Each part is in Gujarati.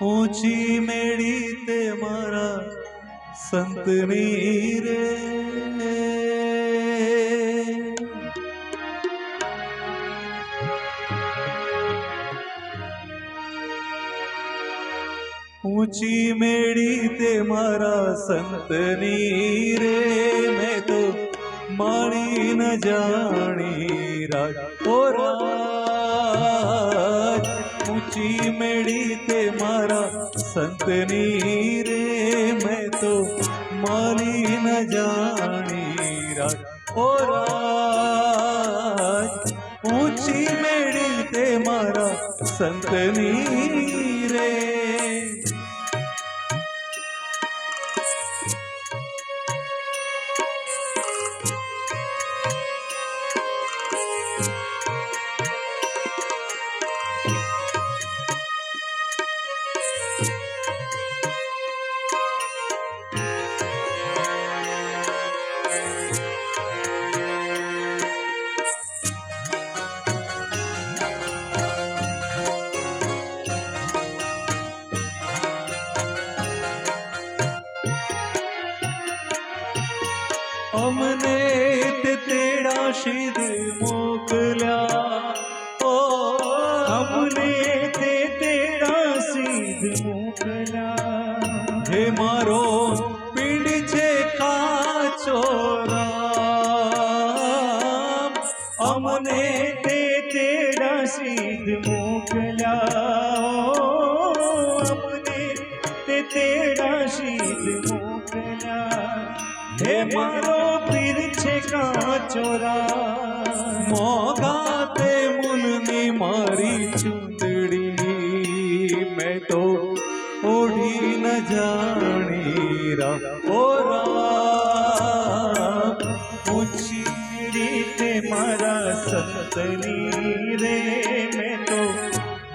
ऊंची मेड़ी ते मारा संतनी रे, ऊंची मेड़ी ते मारा संतनी रे, मैं तो माड़ी न जानी राज ओ राज। ऊंची मेड़ी ते मारा संतनी रे, मैं तो माली न जानी राज ओ राज। ऊंची मेड़ी ते मारा संतनी रे। हमने ते तेरा शीद मोकल्या ओ, हमने ते तेरा शीद मोकल्या। हे मारो पीड़ छे काचो राम, हमने ते तेरा शीद मोकल्या। हमने ते तेरा शीद मोकल्या। हे मारो पीर छे काचोरा, मोगाते मुलनी मारी चूंदड़ी, मैं तो ओढ़ी न जानी रा ओ राम। ऊंची मेड़ी ते मारा संतनी रे, मैं तो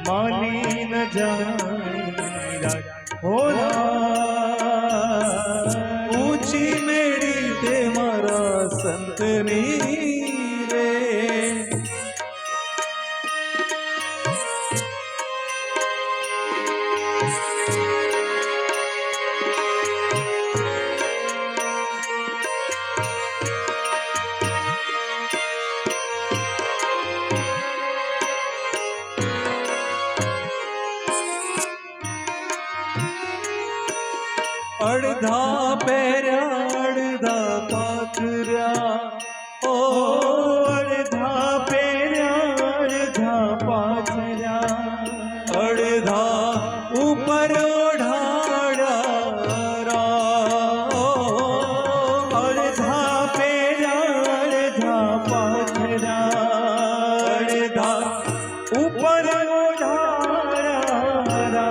माली न जानी रा ओ राम। ऊंची मेड़ी ते मारा संतनी रे। अर्धा पैरा अर्धा पाथर्या ओ, अर्धा पैरा अर्धा पाथर्या। अर्धा ऊपर ओढ़ाड़ा रा, अर्धा पैरा अर्धा पाथर्या। अर्धा ऊपर ओढ़ाड़ा रा,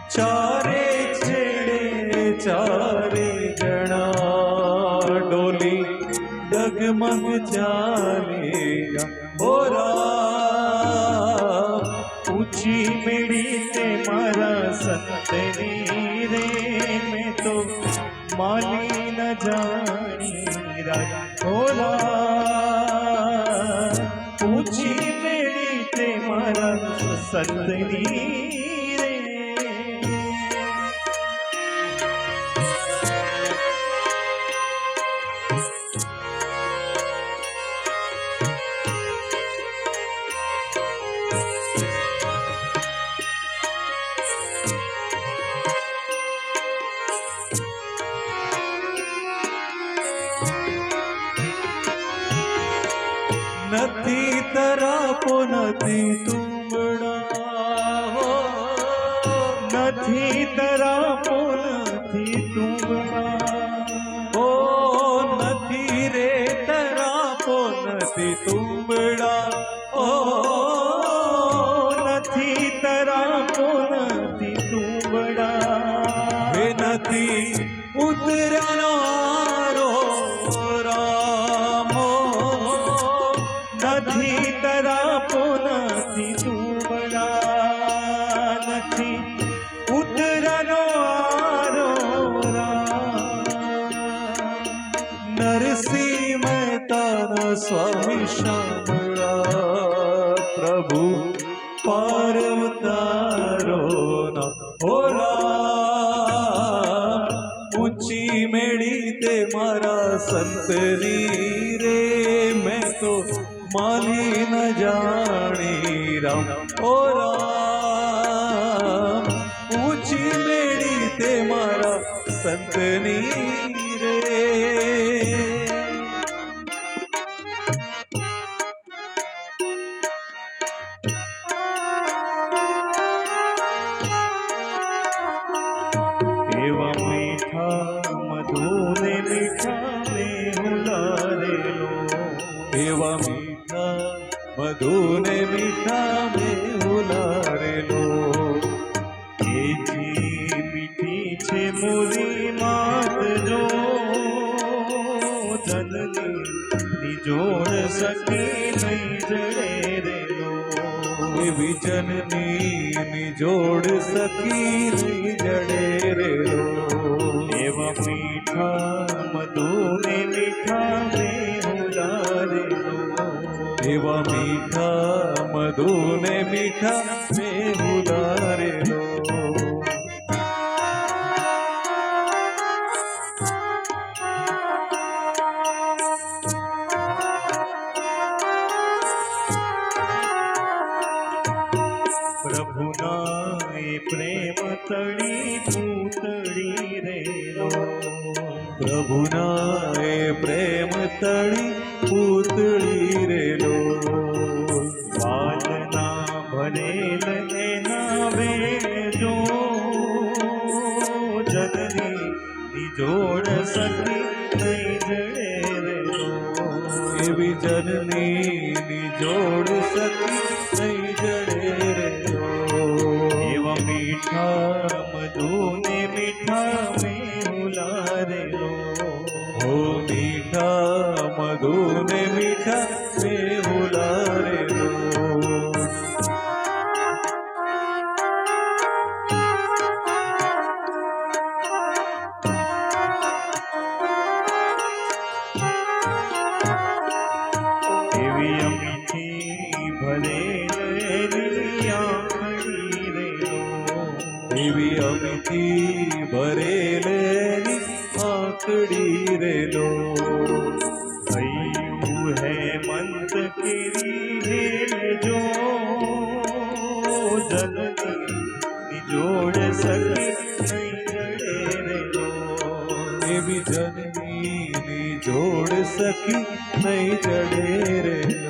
चारे छेड़े चारे जणा डोली डगमग चालेगा ओ राम। ऊंची मेड़ी ते मारा संतनी रे, मैं तो माली न जानी राज ओ राम। ऊंची मेड़ी ते मारा संतनी रे। नथी तरापो नथी तुमड़ा हो, नथी तरापो नथी तुमड़ा हो, नथी रे तरापो नथी तुमड़ा ओ, नथी तरापो नथी तुमड़ा। हे नथी उतरनो आरो रामो, नथी तरापो नथी तुमड़ा। મહેતાના સ્વામી શામળા પ્રભુ પાર્વતારો ના હોરા ઊંચી મેળી તે મારા સંતની રે મેં તો માલી ન જાણી રામ ઓ રામ ઊંચી મેળી તે મારા સંતની રે એવા મીઠા મધુને મીઠા મેહુલારેલો એવા મીઠા મધુને મીઠા મેહુલારેલો એથી મીઠી છે મોરી માત જો જનની જોડ સખી નહીં જડે રેલો એવી જનની જોડ સખી નહીં જડે રેલો એવા મીઠા મધુને મીઠા મેહુલારેલો એવા મીઠા મધુને મીઠા મેહુલારેલો પ્રભુના એ પ્રેમ તળી પૂતળી રેલો પ્રભુના એ પ્રેમ તળી પૂતળી રેલો વાલના ભરેલ એના વેજો જનની જોડ સખી નહીં જડે રેલો એવી જનની જોડ સખી નહીં જડે રેલો એવા મીઠા મધુને મીઠા મેહુલારેલો હો મીઠા મધુને મીઠા મેહુલારેલો એવી અમીથી ભરેલી આંખડી રેલો એવી અમીથી ભરેલી આંખડી રેલો હૈયું હેમંત કેરી હેલજો જનની જોડ સખી નહીં જડે રેલો એવી જનની જોડ સખી નહીં જડે રેલો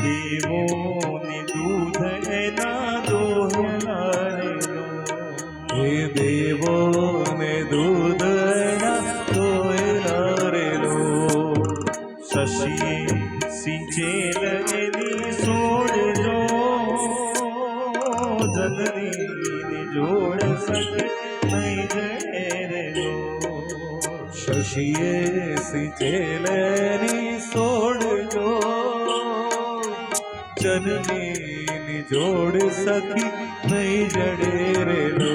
દેવોને દૂધ એના દોહલારેલો હે દેવોને દૂધ એના દોહલારેલો શશીએ સિંચેલ એની સોડજો જનની જોડ સખી નહીં જડે રેલો શશીએ સિંચેલ એની સોડજો જનની જોડ સખી નહીં જડે રેલો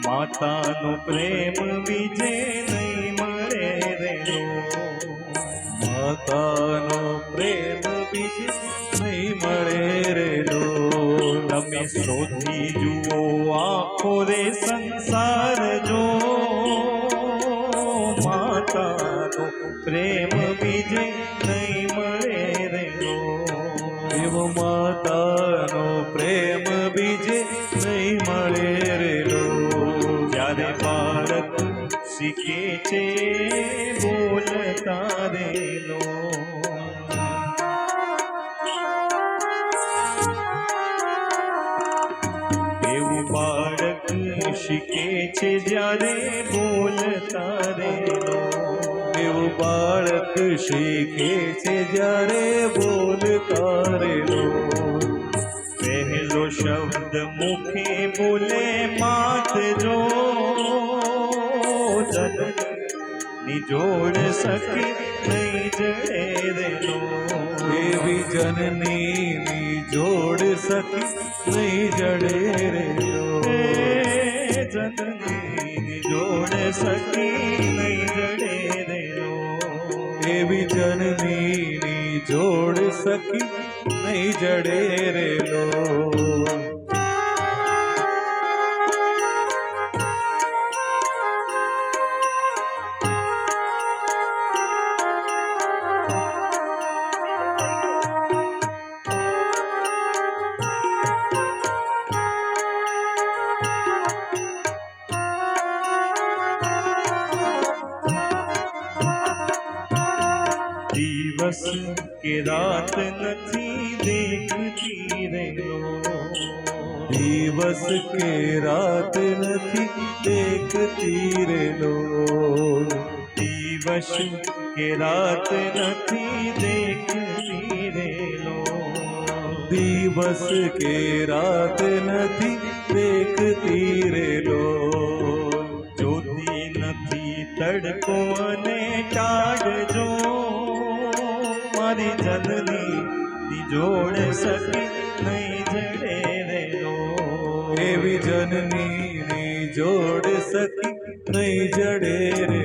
માતાનો પ્રેમ બીજે નહીં મળે રેલો માતાનો પ્રેમ બીજે નહીં મળે રેલો તમે શોધી જુઓ આખો રે સંસાર જો માતાનો પ્રેમ બીજે નહીં મળે રેલો એવો માતાનો પ્રેમ બીજે નહીં મળે રેલો જ્યારે ભારત શીખે છે બોલતા રેલો. એવું બાળક શીખે છે જ્યારે બોલતા રેલો. એવું બાળક શીખે છે જ્યારે બોલતા રેલો. પહેલો શબ્દ મુખે બોલે માત જો, જનની જોડ સખી નહીં જડે રેલો. એવી જનની જોડ સખી નહીં જડે રેલો. જનની જોડ સખી નહીં જડે રેલો. એવી જનની જોડ સખી નહીં જડે રેલો. દિવસ કે રાત નથી દેખતી રેલો. દિવસ કે રાત નથી દેખતી રેલો. દિવસ કે રાત નથી દેખતી રેલો. દિવસ કે રાત નથી દેખતી રેલો. જ્યોતિ નથી તડકો અને ટાઢ જો, મારી જનની જોડ સખી નહીં જડે રેલો. એવી જનની જોડ સખી નહીં જડે રેલો.